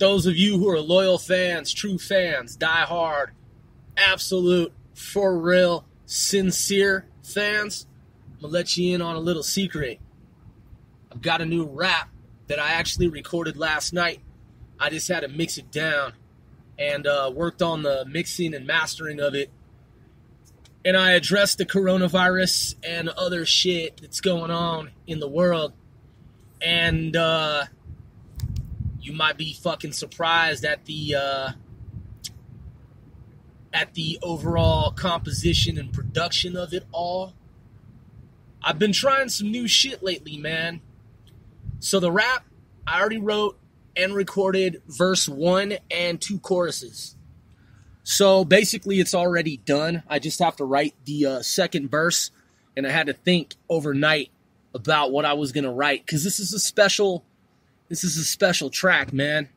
those of you who are loyal fans, true fans, die hard, absolute, for real, sincere fans, I'm going to let you in on a little secret. I've got a new rap that I actually recorded last night. I just had to mix it down and worked on the mixing and mastering of it. And I addressed the coronavirus and other shit that's going on in the world. And you might be fucking surprised at the overall composition and production of it all. I've been trying some new shit lately, man. So the rap, I already wrote and recorded verse 1 and 2 choruses. So basically it's already done. I just have to write the second verse, and I had to think overnight about what I was going to write, because this is a special track, man.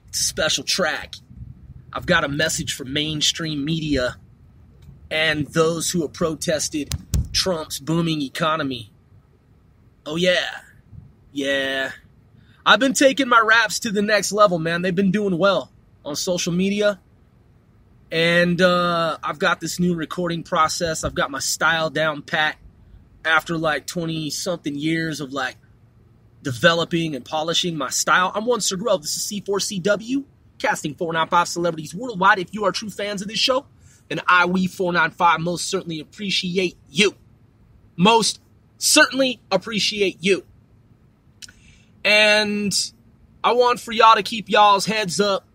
It's a special track. I've got a message for mainstream media and those who have protested Trump's booming economy. Oh yeah. I've been taking my raps to the next level, man. They've been doing well on social media. And I've got this new recording process. I've got my style down pat after like 20-something years of like developing and polishing my style. I'm One Sir Grove. This is C4CW, casting 495 celebrities worldwide. If you are true fans of this show, then we 495 most certainly appreciate you. Most certainly appreciate you. And I want for y'all to keep y'all's heads up.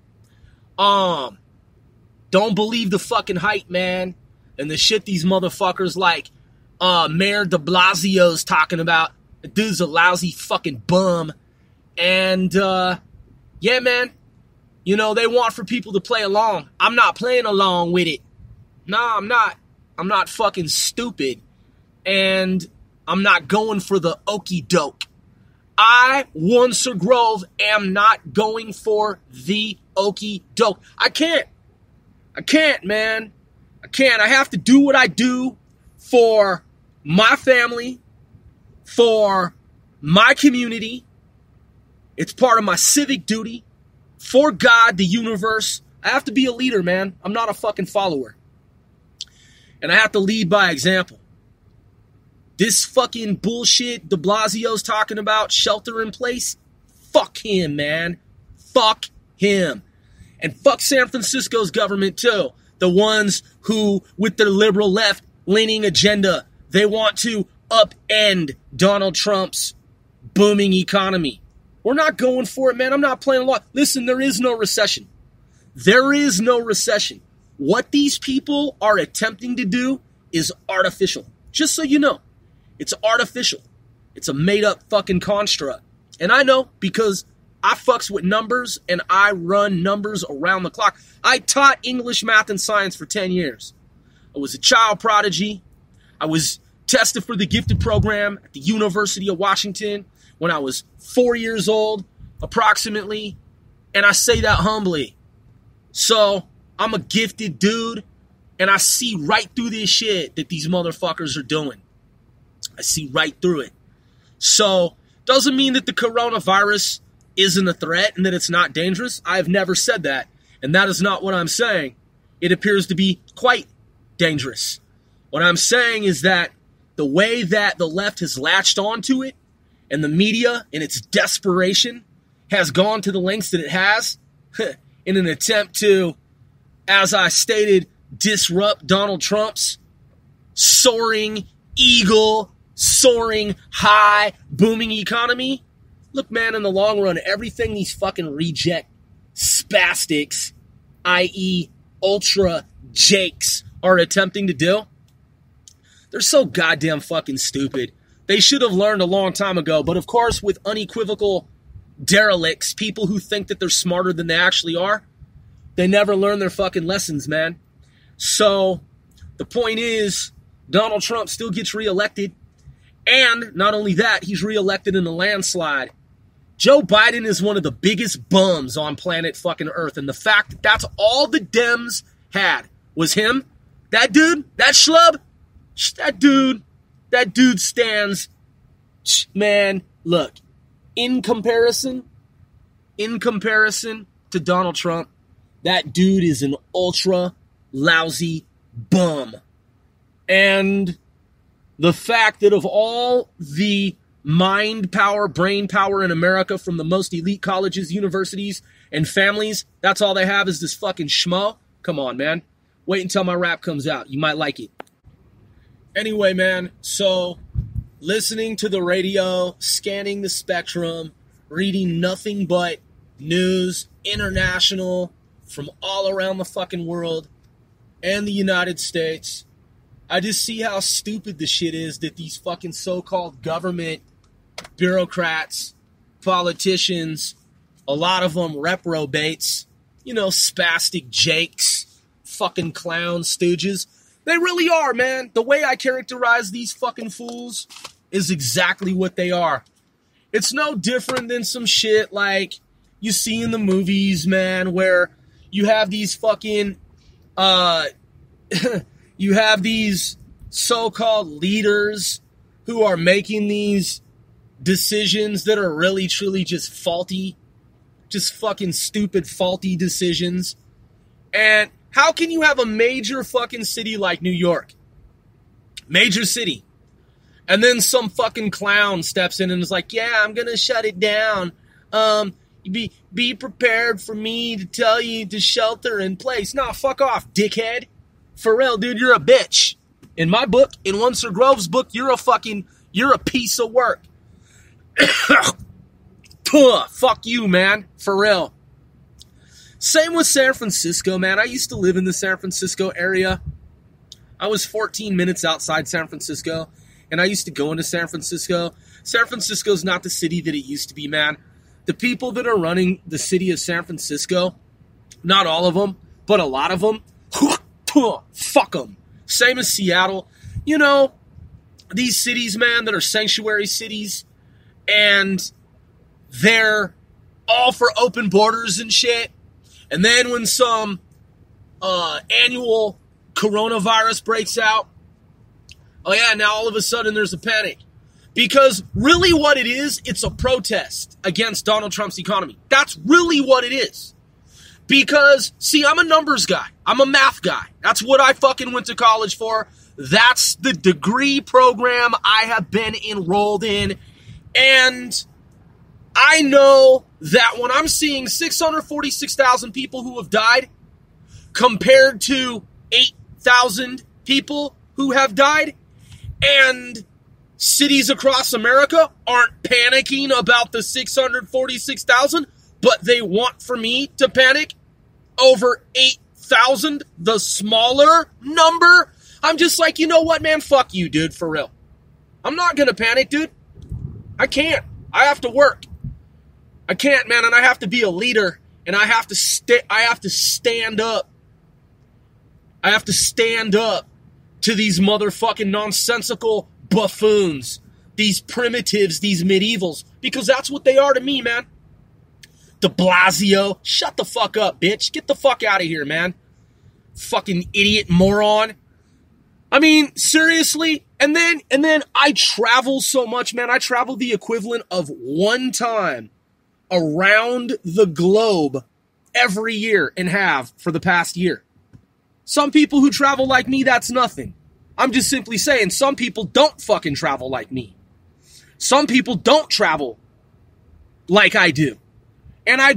Don't believe the fucking hype, man, and the shit these motherfuckers like Mayor de Blasio's talking about. The dude's a lousy fucking bum. And, yeah, man, you know, they want for people to play along. I'm not playing along with it. No, I'm not. I'm not fucking stupid. And I'm not going for the okie doke. I, One Sir Grove, am not going for the okie doke. I can't, man. I can't. I have to do what I do for my family, for my community. It's part of my civic duty. For God, the universe. I have to be a leader, man. I'm not a fucking follower. And I have to lead by example. This fucking bullshit de Blasio's talking about, shelter in place, fuck him, man. Fuck him. And fuck San Francisco's government, too. The ones who, with their liberal left-leaning agenda, they want to upend Donald Trump's booming economy. We're not going for it, man. I'm not playing along. Listen, there is no recession. There is no recession. What these people are attempting to do is artificial. Just so you know. It's artificial. It's a made-up fucking construct. And I know, because I fucks with numbers and I run numbers around the clock. I taught English, math, and science for 10 years. I was a child prodigy. I was tested for the gifted program at the University of Washington when I was 4 years old, approximately. And I say that humbly. So, I'm a gifted dude, and I see right through this shit that these motherfuckers are doing. I see right through it. So, doesn't mean that the coronavirus isn't a threat and that it's not dangerous. I've never said that, and that is not what I'm saying. It appears to be quite dangerous. What I'm saying is that the way that the left has latched onto it, and the media, in its desperation, has gone to the lengths that it has in an attempt to, as I stated, disrupt Donald Trump's soaring high, booming economy. Look, man, in the long run, everything these fucking reject spastics, i.e. ultra jakes, are attempting to do, they're so goddamn fucking stupid. They should have learned a long time ago. But of course, with unequivocal derelicts, people who think that they're smarter than they actually are, they never learn their fucking lessons, man. So, the point is, Donald Trump still gets reelected. And not only that, he's reelected in a landslide. Joe Biden is one of the biggest bums on planet fucking Earth. And the fact that that's all the Dems had was him, that dude, that schlub, that dude stands, man, look, in comparison in comparison to Donald Trump, that dude is an ultra lousy bum. And the fact that of all the mind power, brain power in America from the most elite colleges, universities, and families, that's all they have is this fucking schmo. Come on, man. Wait until my rap comes out. You might like it. Anyway, man, so listening to the radio, scanning the spectrum, reading nothing but news, international, from all around the fucking world and the United States, I just see how stupid the shit is that these fucking so-called government bureaucrats, politicians, a lot of them reprobates, spastic jakes, fucking clown stooges. They really are, man. The way I characterize these fucking fools is exactly what they are. It's no different than some shit like you see in the movies, man, where you have these fucking, you have these so-called leaders who are making these decisions that are really, truly just faulty, just fucking stupid, faulty decisions. And how can you have a major fucking city like New York? Major city. And then some fucking clown steps in and is like, yeah, I'm going to shut it down. Be prepared for me to tell you to shelter in place. Nah, fuck off, dickhead. For real, dude, you're a bitch. In my book, in One Sir Grove's book, you're a piece of work. Fuck you, man. For real. Same with San Francisco, man. I used to live in the San Francisco area. I was 14 minutes outside San Francisco, and I used to go into San Francisco. San Francisco's not the city that it used to be, man. The people that are running the city of San Francisco, not all of them, but a lot of them, fuck them. Same as Seattle. These cities, man, that are sanctuary cities, and they're all for open borders and shit. And then when some annual coronavirus breaks out, oh yeah, now all of a sudden there's a panic. Because really what it is, it's a protest against Donald Trump's economy. That's really what it is. Because, see, I'm a numbers guy. I'm a math guy. That's what I fucking went to college for. That's the degree program I have been enrolled in. And I know that when I'm seeing 646,000 people who have died compared to 8,000 people who have died, and cities across America aren't panicking about the 646,000, but they want for me to panic over 8,000, the smaller number. I'm just like, you know what, man? Fuck you, dude, for real. I'm not going to panic, dude. I can't. I have to work. I can't, man, and I have to be a leader, and I have to stand up. I have to stand up to these motherfucking nonsensical buffoons, these primitives, these medievals, because that's what they are to me, man. De Blasio, shut the fuck up, bitch. Get the fuck out of here, man. Fucking idiot moron. I mean, seriously. And then I travel so much, man. I travel the equivalent of one time around the globe every year and have for the past year. Some people who travel like me, that's nothing. I'm just simply saying some people don't fucking travel like me. Some people don't travel like I do. And I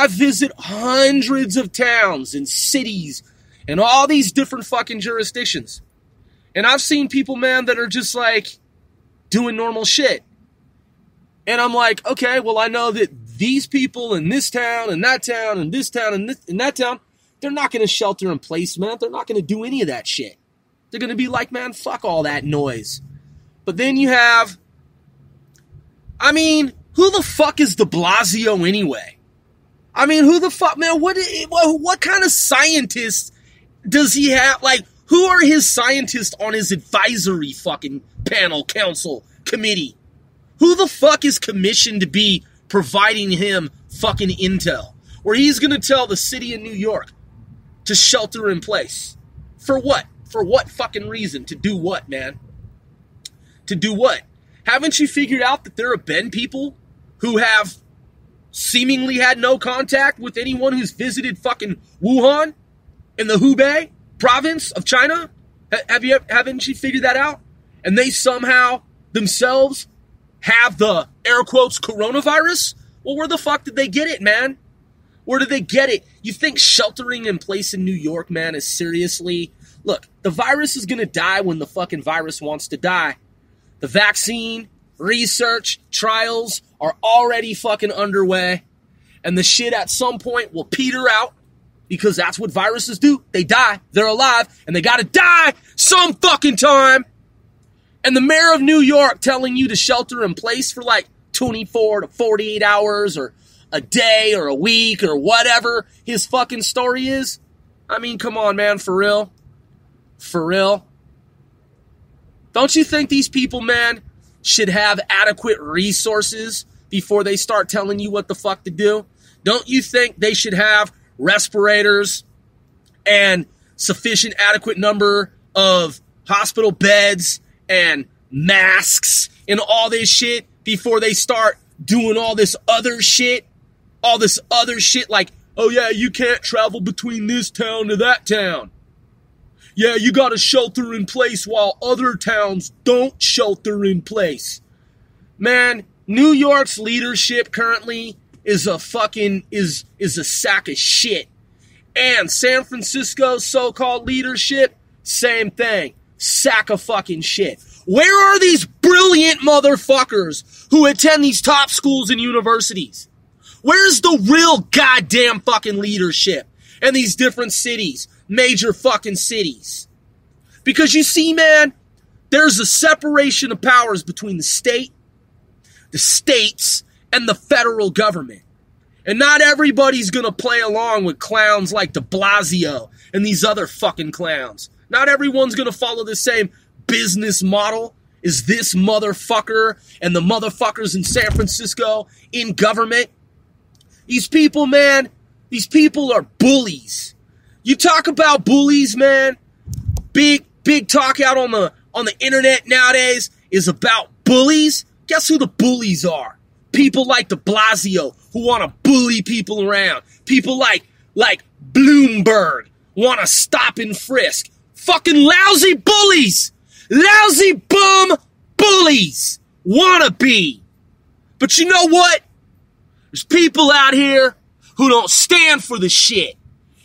visit hundreds of towns and cities and all these different fucking jurisdictions. And I've seen people, man, that are just like doing normal shit. And I'm like, okay, well, I know that these people in this town and that town and this town and that town, they're not going to shelter in place, man. They're not going to do any of that shit. They're going to be like, man, fuck all that noise. But then you have, who the fuck is de Blasio anyway? Who the fuck, man, what kind of scientists does he have? Like, who are his scientists on his advisory fucking panel, council, committee? Who the fuck is commissioned to be providing him fucking intel? Where he's going to tell the city of New York to shelter in place. For what? For what fucking reason? To do what, man? To do what? Haven't you figured out that there have been people who have seemingly had no contact with anyone who's visited fucking Wuhan in the Hubei province of China? Haven't you figured that out? And they somehow themselves have the, air quotes, coronavirus? Well, where the fuck did they get it, man? Where did they get it? You think sheltering in place in New York, man, is seriously... Look, the virus is going to die when the fucking virus wants to die. The vaccine, research, trials are already fucking underway. And the shit at some point will peter out because that's what viruses do. They die. They're alive. And they got to die some fucking time. And the mayor of New York telling you to shelter in place for like 24 to 48 hours or a day or a week or whatever his fucking story is. I mean, come on, man, for real. For real. Don't you think these people, man, should have adequate resources before they start telling you what the fuck to do? Don't you think they should have respirators and sufficient adequate number of hospital beds and masks and all this shit before they start doing all this other shit? All this other shit like, oh yeah, you can't travel between this town to that town. Yeah, you gotta shelter in place while other towns don't shelter in place. Man, New York's leadership currently is a fucking, is a sack of shit. And San Francisco's so-called leadership, same thing. Sack of fucking shit. Where are these brilliant motherfuckers who attend these top schools and universities? Where's the real goddamn fucking leadership in these different cities? Major fucking cities. Because you see, man, there's a separation of powers between the state, the states, and the federal government. And not everybody's gonna play along with clowns like de Blasio and these other fucking clowns. Not everyone's gonna follow the same business model as this motherfucker and the motherfuckers in San Francisco in government. These people, man, these people are bullies. You talk about bullies, man. Big talk out on the internet nowadays is about bullies. Guess who the bullies are? People like de Blasio who want to bully people around. People like Bloomberg want to stop and frisk. Fucking lousy bullies. Lousy bum bullies. Wannabe. But you know what? There's people out here who don't stand for the shit.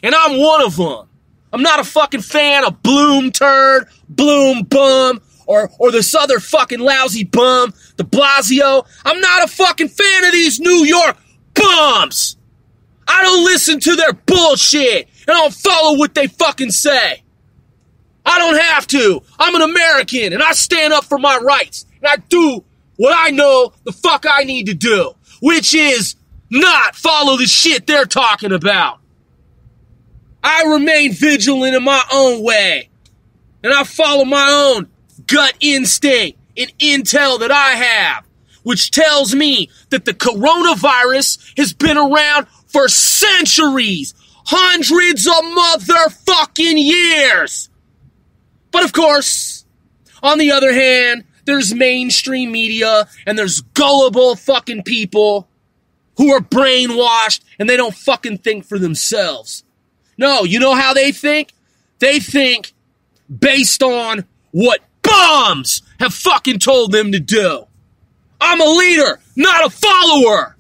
And I'm one of them. I'm not a fucking fan of Bloom turd, Bloom bum, or this other fucking lousy bum, de Blasio. I'm not a fucking fan of these New York bums. I don't listen to their bullshit, and I don't follow what they fucking say. I don't have to. I'm an American, and I stand up for my rights. And I do what I know the fuck I need to do, which is not follow the shit they're talking about. I remain vigilant in my own way, and I follow my own gut instinct and intel that I have, which tells me that the coronavirus has been around for centuries, hundreds of motherfucking years. But of course, on the other hand, there's mainstream media and there's gullible fucking people who are brainwashed and they don't fucking think for themselves. No, you know how they think? They think based on what bums have fucking told them to do. I'm a leader, not a follower.